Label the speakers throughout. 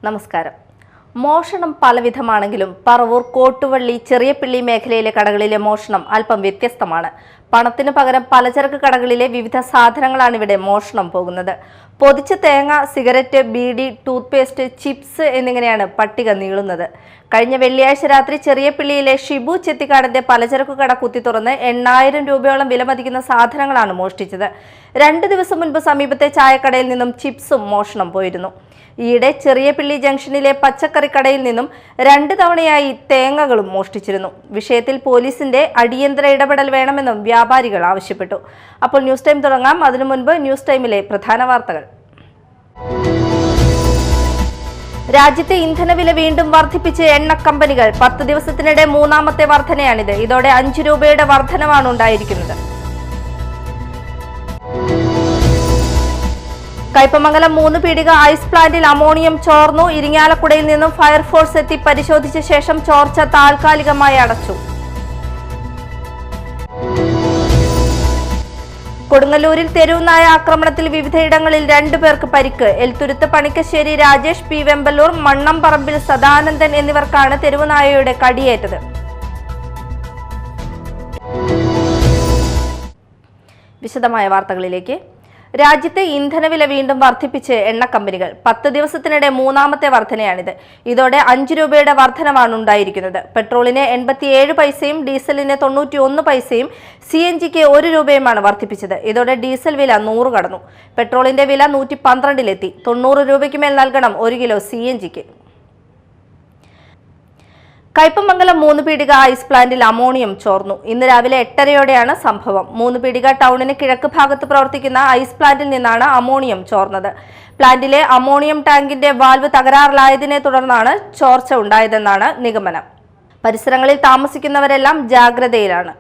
Speaker 1: നമസ്കാരം. മോഷണം പലവിധമാണെങ്കിലും പറവൂർ കോട്ടുവള്ളി ചെറിയപ്പിള്ളി മേഖലയിലെ കടകളിലെ മോഷണം അല്പം വ്യത്യസ്തമാണ്. പണത്തിന് പകരം പലചരക്ക് കടകളിലെ വിവിധ സാധനങ്ങളാണ് ഇവിടെ മോഷണം പോകുന്നത്. പൊതിച്ച തേങ്ങ, സിഗരറ്റ്, ബീഡി, ടൂത്ത്പേസ്റ്റ്, ചിപ്സ് എന്നിങ്ങനെയാണ് പട്ടിക നീളുന്നത്. കഴിഞ്ഞ വെള്ളിയാഴ്ച രാത്രി ചെറിയപ്പിള്ളിയിലെ ഷിബു ചെത്തിക്കാടിന്റെ പലചരക്ക് കട കുത്തി തുറന്ന് 8000 രൂപയോളം വിലമതിക്കുന്ന സാധനങ്ങളാണ് മോഷ്ടിച്ചത്. 2 ദിവസം മുൻപ് സമീപത്തെ ചായക്കടയിൽ നിന്നും ചിപ്സും മോഷണം പോയിരുന്നു. ഈയിടെ ചെറിയപ്പിള്ളി ജംഗ്ഷനിലെ പച്ചക്കറി കടയിൽ നിന്നും 2 തവണയായി തേങ്ങകളും മോഷ്ടിച്ചിരുന്നു. വിഷയത്തിൽ പോലീസിന്റെ അടിയന്തര ഇടപെടൽ വേണമെന്നും വ്യാപാരികൾ ആവശ്യപ്പെട്ടു. അപ്പോൾ ന്യൂസ് ടൈം തുടങ്ങാം. അതിനു മുൻപ് ന്യൂസ് ടൈമിലെ പ്രധാന വാർത്തകൾ. രാജ്യത്തെ ഇന്ധനവില വീണ്ടും വർദ്ധിപ്പിച്ച് എണ്ണ കമ്പനികൾ. 10 ദിവസത്തിനിടെ 3ാമത്തെ വർധനയാണിത്. ഇതോടെ 5 രൂപയുടെ വർധനവാണ് ഉണ്ടായിരിക്കുന്നത്. കയ്പമംഗലം 3 പീടിക ഐസ് പ്ലാന്റിൽ അമോണിയം ചോർന്നു. ഇരിങ്ങാലക്കുടയിൽ നിന്നും ഫയർഫോഴ്സ് എത്തി പരിശോധിച്ച ശേഷം ചോർച്ച താൽക്കാലികമായി അടച്ചു. കൊടുങ്ങല്ലൂരിൽ തെരുവുനായ ആക്രമണത്തിൽ വിവിധയിടങ്ങളിൽ 2 പേർക്ക് പരിക്ക്. എൽത്തുരുത്ത് പണിക്കശ്ശേരി രാജേഷ്, പി വെമ്പല്ലൂർ, മണ്ണംപറമ്പിൽ സദാനന്ദൻ എന്നിവർക്കാണ് തെരുവുനായയുടെ കടിയേറ്റത്. വിശദമായ വാർത്തകളിലേക്ക്. രാജ്യത്തെ ഇന്ധനവില വീണ്ടും വർദ്ധിപ്പിച്ച് എണ്ണ കമ്പനികൾ. 10 ദിവസത്തിനിടെ 3ാമത്തെ വർധനയാണിത്. ഇതോടെ 5 രൂപയുടെ വർധനവാണ് ഉണ്ടായിരിക്കുന്നത്. പെട്രോളിന് 87 പൈസയും ഡീസലിന് 91 പൈസയും CNGക്ക് 1 രൂപയുമാണ് വർദ്ധിപ്പിച്ചത്. ഇതോടെ ഡീസൽ വില 100 കടന്നു. പെട്രോളിന്റെ വില 112-ലെത്തി. 90 രൂപയ്ക്ക് മേൽ നൽകണം 1 കിലോ CNGക്ക്. കയ്പമംഗലം 3 പീടിക ഐസ് പ്ലാന്റിൽ അമോണിയം ചോർന്നു. ഇന്ന് രാവിലെ 8:30യോടെയാണ് സംഭവം. 3 പീടിക ടൗണിന് കിഴക്ക് ഭാഗത്ത് പ്രവർത്തിക്കുന്ന ഐസ് പ്ലാന്റിൽ നിന്നാണ് അമോണിയം ചോർന്നത്. പ്ലാന്റിലെ അമോണിയം ടാങ്കിന്റെ വാൽവ് തകരാറിലായതിനെ തുടർന്നാണ് ചോർച്ച ഉണ്ടായതെന്നാണ് നിഗമനം. പരിസരങ്ങളിൽ താമസിക്കുന്നവരെല്ലാം ജാഗ്രതയിലാണ്.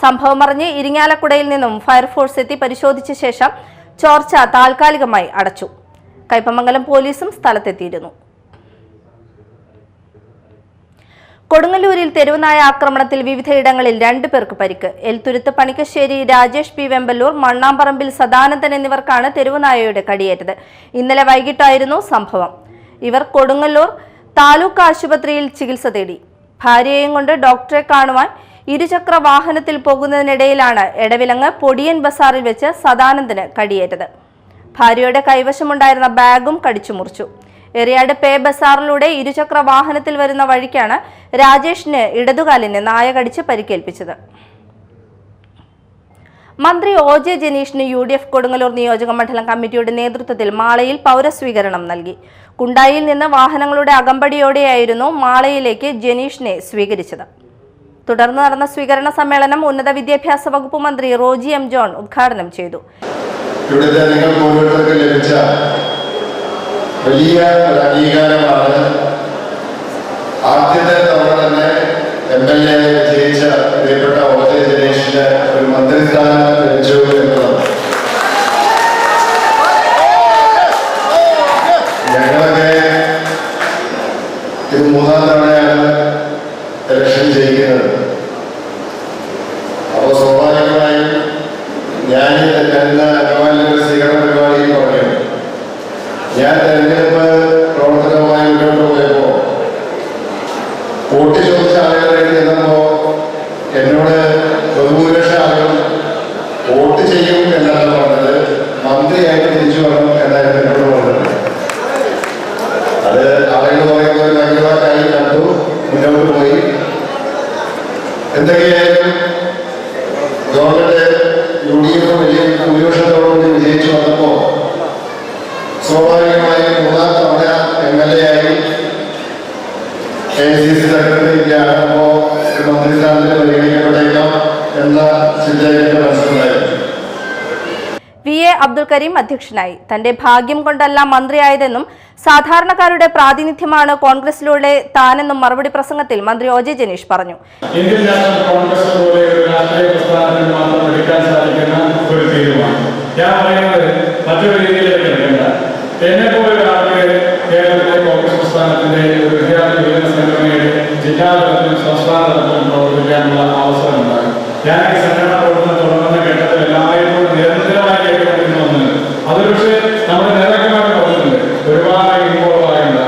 Speaker 1: സംഭവം അറിഞ്ഞ് ഇരിങ്ങാലക്കുടയിൽ നിന്നും ഫയർഫോഴ്സ് എത്തി പരിശോധിച്ച ശേഷം ചോർച്ച താൽക്കാലികമായി അടച്ചു. കയ്പമംഗലം പോലീസും സ്ഥലത്തെത്തിയിരുന്നു. കൊടുങ്ങല്ലൂരിൽ തെരുവുനായ ആക്രമണത്തിൽ വിവിധയിടങ്ങളിൽ 2 പേർക്ക് പരിക്ക്. എൽത്തുരുത്ത് പണിക്കശ്ശേരി രാജേഷ്, പി വെമ്പല്ലൂർ, മണ്ണാമ്പറമ്പിൽ സദാനന്ദൻ എന്നിവർക്കാണ് തെരുവുനായയുടെ കടിയേറ്റത്. ഇന്നലെ വൈകിട്ടായിരുന്നു സംഭവം. ഇവർ കൊടുങ്ങല്ലൂർ താലൂക്ക് ആശുപത്രിയിൽ ചികിത്സ തേടി. ഭാര്യയെയും കൊണ്ട് ഡോക്ടറെ കാണുവാൻ ഇരുചക്ര വാഹനത്തിൽ പോകുന്നതിനിടയിലാണ് എടവിലങ്ങ് പൊടിയൻ ബസാറിൽ വെച്ച് സദാനന്ദന് കടിയേറ്റത്. ഭാര്യയുടെ കൈവശമുണ്ടായിരുന്ന ബാഗും കടിച്ചു മുറിച്ചു. എറിയാട് പേ ബസാറിലൂടെ ഇരുചക്ര വാഹനത്തിൽ വരുന്ന വഴിക്കാണ് രാജേഷിന് ഇടതുകാലിന് നായ കടിച്ച് പരിക്കേൽപ്പിച്ചത്. മന്ത്രി OJ ജനീഷിന് UDF കൊടുങ്ങല്ലൂർ നിയോജക മണ്ഡലം കമ്മിറ്റിയുടെ നേതൃത്വത്തിൽ മാളയിൽ പൗരസ്വീകരണം നൽകി. കുണ്ടായിയിൽ നിന്ന് വാഹനങ്ങളുടെ അകമ്പടിയോടെയായിരുന്നു മാളയിലേക്ക് ജനീഷിനെ സ്വീകരിച്ചത്. തുടർന്ന് നടന്ന സ്വീകരണ സമ്മേളനം ഉന്നത വിദ്യാഭ്യാസ വകുപ്പ് മന്ത്രി റോജി M. ജോൺ ഉദ്ഘാടനം ചെയ്തു.
Speaker 2: വലിയ ഒരു അംഗീകാരമാണ്. ആദ്യത്തെ തവണ തന്നെ MLA വിജയിച്ച പ്രിയപ്പെട്ട OJ ജനീഷിന് ഒരു മന്ത്രിസ്ഥാനം ലഭിച്ചു എന്നുള്ളത്. ഞങ്ങളൊക്കെ ഇത് 3ാം തവണയാണ് ഇലക്ഷൻ ജയിക്കുന്നത്. അപ്പോൾ സ്വാഭാവികമായും ഞാൻ അംഗമാലിന്റെ സ്വീകരണ പരിപാടിയിൽ പറഞ്ഞു. ഞാൻ തെരഞ്ഞെടുപ്പ് പ്രവർത്തനവുമായി മുന്നോട്ട് പോയപ്പോൾ വോട്ട് ചോദിച്ച ആളുകളെ ചെന്നപ്പോ എന്നോട് ബഹുഭൂരിപക്ഷം ആളുകൾ വോട്ട് ചെയ്യും എന്നാണ് പറഞ്ഞത്. മന്ത്രിയായിട്ട് തിരിച്ചു വരണം എന്നായിരുന്നു എന്നോട് പറഞ്ഞത്. അത് ആളുകൾ പറയുന്ന ഒരു ഭയങ്കരമായി കണ്ടു, മുന്നോട്ട് പോയി. എന്തൊക്കെയായാലും ഗവൺമെന്റ് UDF വലിയ ഭൂരിപക്ഷത്തോടുകൂടി വിജയിച്ചു വന്നപ്പോ സ്വാഭാവികമായും 3ാം തവണ MLA ആയി AICC സെക്രട്ടറിയാകുമ്പോ മന്ത്രിസ്ഥാനത്തിന് പരിഗണിക്കപ്പെട്ടേക്കാം എന്ന ചിന്ത മനസ്സിലായിരുന്നു.
Speaker 1: VA അബ്ദുൽ കരീം അധ്യക്ഷനായി. തന്റെ ഭാഗ്യം കൊണ്ടല്ല മന്ത്രിയായതെന്നും സാധാരണക്കാരുടെ പ്രാതിനിധ്യമാണ് കോൺഗ്രസിലൂടെ താനെന്നും മറുപടി പ്രസംഗത്തിൽ മന്ത്രി OJ ജനീഷ് പറഞ്ഞു.
Speaker 3: ഇന്ത്യൻ നാഷണൽ കോൺഗ്രസ് പോലെ ഒരു രാഷ്ട്രീയ പ്രസ്ഥാനത്തിന് മാത്രം എടുക്കാൻ സാധിക്കുന്ന ഒരു തീരുമാനം. ഞാൻ പറയുന്നത് മറ്റൊരു രീതിയിലേക്ക് എടുക്കേണ്ട. എന്നെപ്പോലെ ഒരാൾക്ക് കേരളത്തിലെ കോൺഗ്രസ് പ്രസ്ഥാനത്തിന്റെ ഒരു വിദ്യാർത്ഥി വികസന സംഘടനയുടെ ജില്ലാതലത്തിലും സംസ്ഥാന തലത്തിലും പ്രവർത്തിക്കാനുള്ള അവസരമുണ്ടാകും. ഞാൻ ഈ സംഘടന പ്രവർത്തനം തുടങ്ങുന്ന ഘട്ടത്തിൽ എല്ലായ്പ്പോഴും നിരന്തരമായി കേട്ടുകൊണ്ടിരുന്ന ഒന്നാണ്. അതൊരു പക്ഷേ നമ്മുടെ നേതാക്കന്മാർ പറഞ്ഞിട്ടുണ്ട്, ഒരുപാട് ഇൻവോൾവ് ആയിട്ടുണ്ട്.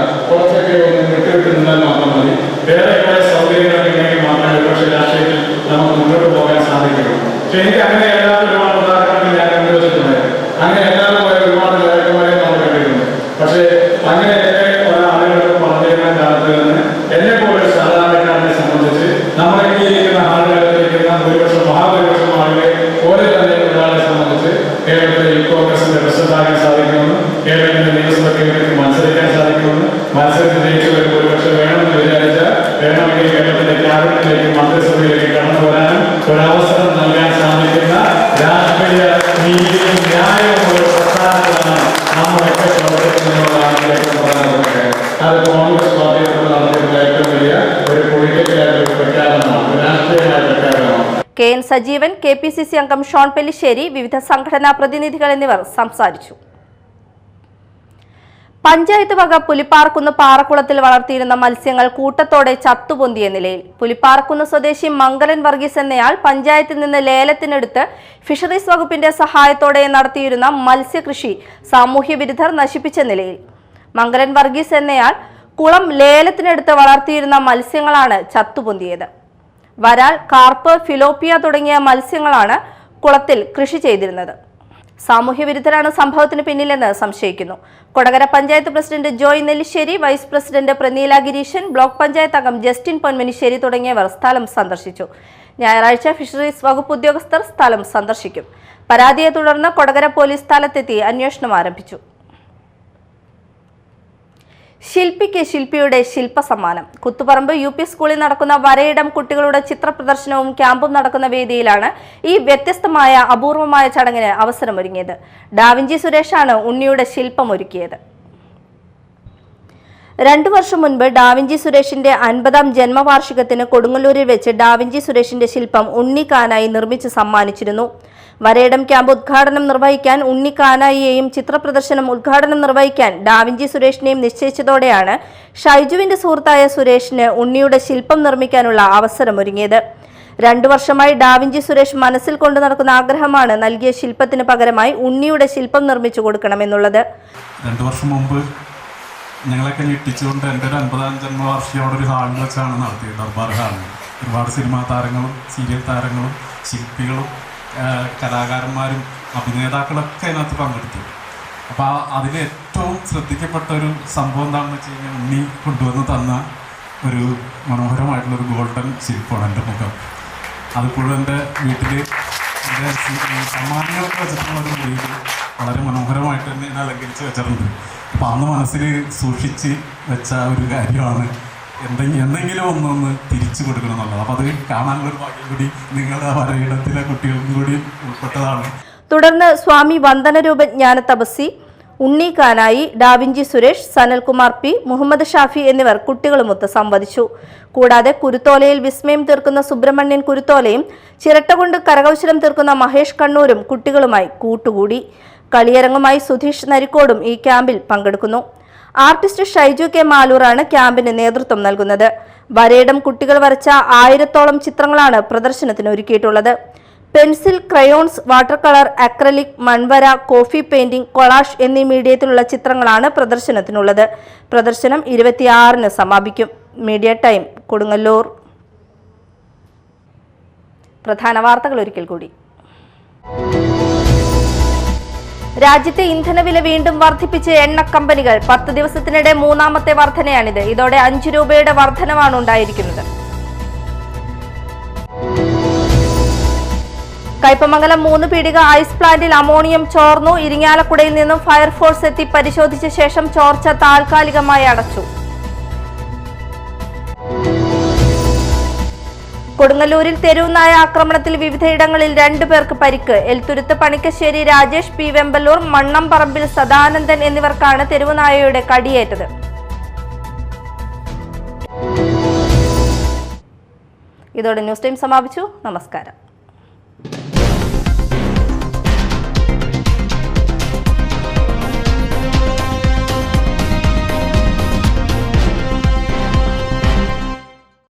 Speaker 3: പക്ഷെ എനിക്ക് അങ്ങനെ അല്ലാത്ത ഒരുപാട് ഉദാഹരണങ്ങൾ ഞാൻ കണ്ടുവച്ചിട്ടുണ്ട്. അങ്ങനെ അല്ലാതെ പോയ ഒരുപാട് നേതാക്കന്മാരെ നമ്മൾ കണ്ടിട്ടുണ്ട്. പക്ഷേ അങ്ങനെയൊക്കെ ഒരാളുകൾക്ക് പറഞ്ഞിരുന്ന കാലത്ത് നിന്ന് എന്നെ പോലെ സാധാരണക്കാരനെ സംബന്ധിച്ച് നമ്മുടെ ഈ ഇരിക്കുന്ന ആളുകളിലിരിക്കുന്ന ഭൂരിപക്ഷം മഹാഭൂരിപക്ഷം ആളുകളെ പോലെ തന്നെ ഒരാളെ സംബന്ധിച്ച് കേരളത്തിലെ യൂത്ത് കോൺഗ്രസിന്റെ പ്രസിഡന്റ് ആകാൻ സാധിക്കുമെന്ന്, കേരളത്തിന്റെ നിയമസഭയ്ക്ക് മത്സരിക്കാൻ സാധിക്കുമെന്ന്, മത്സരത്തിൽ ജയിച്ചു ഒരു ഭൂരിപക്ഷം വേണമെന്ന് വിചാരിച്ചാൽ വേണമെങ്കിൽ കേരളത്തിന്റെ ക്യാബിനറ്റിലേക്ക് മന്ത്രിസഭയിലേക്ക് കടന്നു വരാനും ഒരവസരം നൽകാൻ സാധിക്കുന്ന രാഷ്ട്രീയ നീതിയും ന്യായവും ഒരു പ്രസ്ഥാനത്തിലാണ് നമ്മളൊക്കെ പ്രവർത്തിക്കുന്നതാണ്. അത് കോൺഗ്രസ് പാർട്ടിയോട് നടത്തിയിട്ടുള്ള ഏറ്റവും വലിയ ഒരു പൊളിറ്റിക്കലായിട്ടുള്ള പ്രഖ്യാപനമാണ്, രാഷ്ട്രീയമായ പ്രഖ്യാപനമാണ്.
Speaker 1: കെ എൻ സജീവൻ, KPCC അംഗം ഷോൺ പെല്ലിശ്ശേരി, വിവിധ സംഘടനാ പ്രതിനിധികൾ എന്നിവർ സംസാരിച്ചു. പഞ്ചായത്ത് വക പുലിപ്പാറക്കുന്ന് പാറക്കുളത്തിൽ വളർത്തിയിരുന്ന മത്സ്യങ്ങൾ കൂട്ടത്തോടെ ചത്തുപൊന്തിയ നിലയിൽ. പുലിപ്പാറക്കുന്ന് സ്വദേശി മംഗലൻ വർഗീസ് എന്നയാൾ പഞ്ചായത്തിൽ നിന്ന് ലേലത്തിനെടുത്ത് ഫിഷറീസ് വകുപ്പിന്റെ സഹായത്തോടെ നടത്തിയിരുന്ന മത്സ്യകൃഷി സാമൂഹ്യ വിരുദ്ധർ നശിപ്പിച്ച നിലയിൽ. മംഗലൻ വർഗീസ് എന്നയാൾ കുളം ലേലത്തിനെടുത്ത് വളർത്തിയിരുന്ന മത്സ്യങ്ങളാണ് ചത്തുപൊന്തിയത്. വരാൽ, കാർപ്പ്, ഫിലോപ്പിയ തുടങ്ങിയ മത്സ്യങ്ങളാണ് കുളത്തിൽ കൃഷി ചെയ്തിരുന്നത്. സാമൂഹ്യ വിരുദ്ധരാണ് സംഭവത്തിന് പിന്നിലെന്ന് സംശയിക്കുന്നു. Kodakara panchayat president Joy Nellissery, vice president Praneela Gireeshan, block panchayat അംഗം ജസ്റ്റിൻ പൊന്മനിശ്ശേരി തുടങ്ങിയവർ സ്ഥലം സന്ദർശിച്ചു. ഞായറാഴ്ച ഫിഷറീസ് വകുപ്പ് ഉദ്യോഗസ്ഥർ സ്ഥലം സന്ദർശിക്കും. പരാതിയെ തുടർന്ന് കൊടകര പോലീസ് സ്ഥലത്തെത്തി അന്വേഷണം ആരംഭിച്ചു. ശില്പിക്ക് ശില്പിയുടെ ശില്പസമ്മാനം. കുത്തുപറമ്പ് UP സ്കൂളിൽ നടക്കുന്ന വരയിടം കുട്ടികളുടെ ചിത്ര പ്രദർശനവും ക്യാമ്പും നടക്കുന്ന വേദിയിലാണ് ഈ വ്യത്യസ്തമായ അപൂർവമായ ചടങ്ങിന് അവസരമൊരുങ്ങിയത്. ഡാവിഞ്ചി സുരേഷാണ് ഉണ്ണിയുടെ ശില്പം ഒരുക്കിയത്. 2 വർഷം മുൻപ് ഡാവിഞ്ചി സുരേഷിന്റെ 50ാം ജന്മവാർഷികത്തിന് കൊടുങ്ങല്ലൂരിൽ വെച്ച് ഡാവിഞ്ചി സുരേഷിന്റെ ശില്പം ഉണ്ണിക്കാനായി നിർമ്മിച്ച് സമ്മാനിച്ചിരുന്നു. വരയിടം ക്യാമ്പ് ഉദ്ഘാടനം നിർവഹിക്കാൻ ഉണ്ണിക്കാനായിയെയും ചിത്രപ്രദർശനം ഉദ്ഘാടനം നിർവഹിക്കാൻ ഡാവിഞ്ചി സുരേഷിനെയും നിശ്ചയിച്ചതോടെയാണ് ഷൈജുവിന്റെ സുഹൃത്തായ സുരേഷിന് ഉണ്ണിയുടെ ശില്പം നിർമ്മിക്കാനുള്ള അവസരമൊരുങ്ങിയത്. 2 വർഷമായി ഡാവിഞ്ചി സുരേഷ് മനസ്സിൽ കൊണ്ടു നടക്കുന്ന ആഗ്രഹമാണ് നൽകിയ ശില്പത്തിന് പകരമായി ഉണ്ണിയുടെ ശില്പം നിർമ്മിച്ചു കൊടുക്കണമെന്നുള്ളത്.
Speaker 4: 2 വർഷം മുമ്പ് ഞങ്ങളൊക്കെ ഞെട്ടിച്ചുകൊണ്ട് എൻ്റെ ഒരു 50ാം ജന്മവാർഷികം അവിടെ ഒരു ഹാളിൽ വെച്ചാണ് നടത്തിയത്. ദർബാർ ഹാളിൽ ഒരുപാട് സിനിമാ താരങ്ങളും സീരിയൽ താരങ്ങളും ശില്പികളും കലാകാരന്മാരും അഭിനേതാക്കളൊക്കെ അതിനകത്ത് പങ്കെടുത്തു. അപ്പോൾ അതിൽ ഏറ്റവും ശ്രദ്ധിക്കപ്പെട്ട ഒരു സംഭവം എന്താണെന്ന് വെച്ച് കഴിഞ്ഞാൽ ഉണ്ണി കൊണ്ടുവന്ന് തന്ന ഒരു മനോഹരമായിട്ടുള്ളൊരു ഗോൾഡൻ ശില്പമാണ് എൻ്റെ മുഖം. അതിപ്പോഴും എൻ്റെ വീട്ടിൽ എൻ്റെ സമ്മാനങ്ങളൊക്കെ വെച്ചിട്ടുള്ള ഒരു മുറിയിൽ വളരെ മനോഹരമായിട്ട് തന്നെ ഞാൻ അലങ്കരിച്ച് വെച്ചിട്ടുണ്ട്. അപ്പോൾ അന്ന് മനസ്സിൽ സൂക്ഷിച്ച് വെച്ച ഒരു കാര്യമാണ് എന്തെങ്കിലും ഒന്നൊന്ന് തിരിച്ചു കൊടുക്കണം എന്നുള്ളത്. അപ്പോൾ അത് കാണാനുള്ളൊരു ഭാഗ്യം കൂടി നിങ്ങളുടെ വരയിടത്തിലെ കുട്ടികൾക്കും കൂടി ഉൾപ്പെട്ടതാണ്.
Speaker 1: തുടർന്ന് സ്വാമി വന്ദനരൂപ ജ്ഞാന തപസ്സി, ഉണ്ണി കാനായി, ഡാവിഞ്ചി സുരേഷ്, സനൽകുമാർ P, മുഹമ്മദ് ഷാഫി എന്നിവർ കുട്ടികളുമൊത്ത് സംവദിച്ചു. കൂടാതെ കുരുത്തോലയിൽ വിസ്മയം തീർക്കുന്ന സുബ്രഹ്മണ്യൻ കുരുത്തോലയും ചിരട്ട കൊണ്ട് കരകൗശലം തീർക്കുന്ന മഹേഷ് കണ്ണൂരും കുട്ടികളുമായി കൂട്ടുകൂടി. കളിയരങ്ങുമായി സുധീഷ് നരിക്കോടും ഈ ക്യാമ്പിൽ പങ്കെടുക്കുന്നു. ആർട്ടിസ്റ്റ് ഷൈജു K മാലൂറാണ് ക്യാമ്പിന് നേതൃത്വം നൽകുന്നത്. വരയിടം കുട്ടികൾ വരച്ച 1000ഓളം ചിത്രങ്ങളാണ് പ്രദർശനത്തിന് ഒരുക്കിയിട്ടുള്ളത്. Pencil, crayons, water colour, acrylic, മൺവര, കോഫി പെയിന്റിംഗ്, കൊളാഷ് എന്നീ മീഡിയത്തിലുള്ള ചിത്രങ്ങളാണ് പ്രദർശനത്തിനുള്ളത്. പ്രദർശനം 26-ന് സമാപിക്കും. Media time, Kodungallur. പ്രധാന വാർത്തകൾ ഒരിക്കൽ കൂടി. രാജ്യത്തെ ഇന്ധനവില വീണ്ടും വർദ്ധിപ്പിച്ച് എണ്ണ കമ്പനികൾ. 10 ദിവസത്തിനിടെ 3ാമത്തെ വർധനയാണിത്. ഇതോടെ 5 രൂപയുടെ വർധനവാണ് ഉണ്ടായിരിക്കുന്നത്. കയ്പമംഗലം 3 പീടിക ഐസ് പ്ലാന്റിൽ അമോണിയം ചോർന്നു. ഇരിങ്ങാലക്കുടയിൽ നിന്നും ഫയർഫോഴ്സ് എത്തി പരിശോധിച്ച ശേഷം ചോർച്ച താൽക്കാലികമായി അടച്ചു. കൊടുങ്ങല്ലൂരിൽ തെരുവുനായ ആക്രമണത്തിൽ വിവിധയിടങ്ങളിൽ 2 പേർക്ക് പരിക്ക്. എൽത്തുരുത്ത് പണിക്കശ്ശേരി രാജേഷ് P, വെമ്പല്ലൂർ മണ്ണംപറമ്പിൽ സദാനന്ദൻ എന്നിവർക്കാണ് തെരുവുനായയുടെ കടിയേറ്റത്. ഇതോടെ ന്യൂസ് ടൈം സമാപിച്ചു. നമസ്കാരം.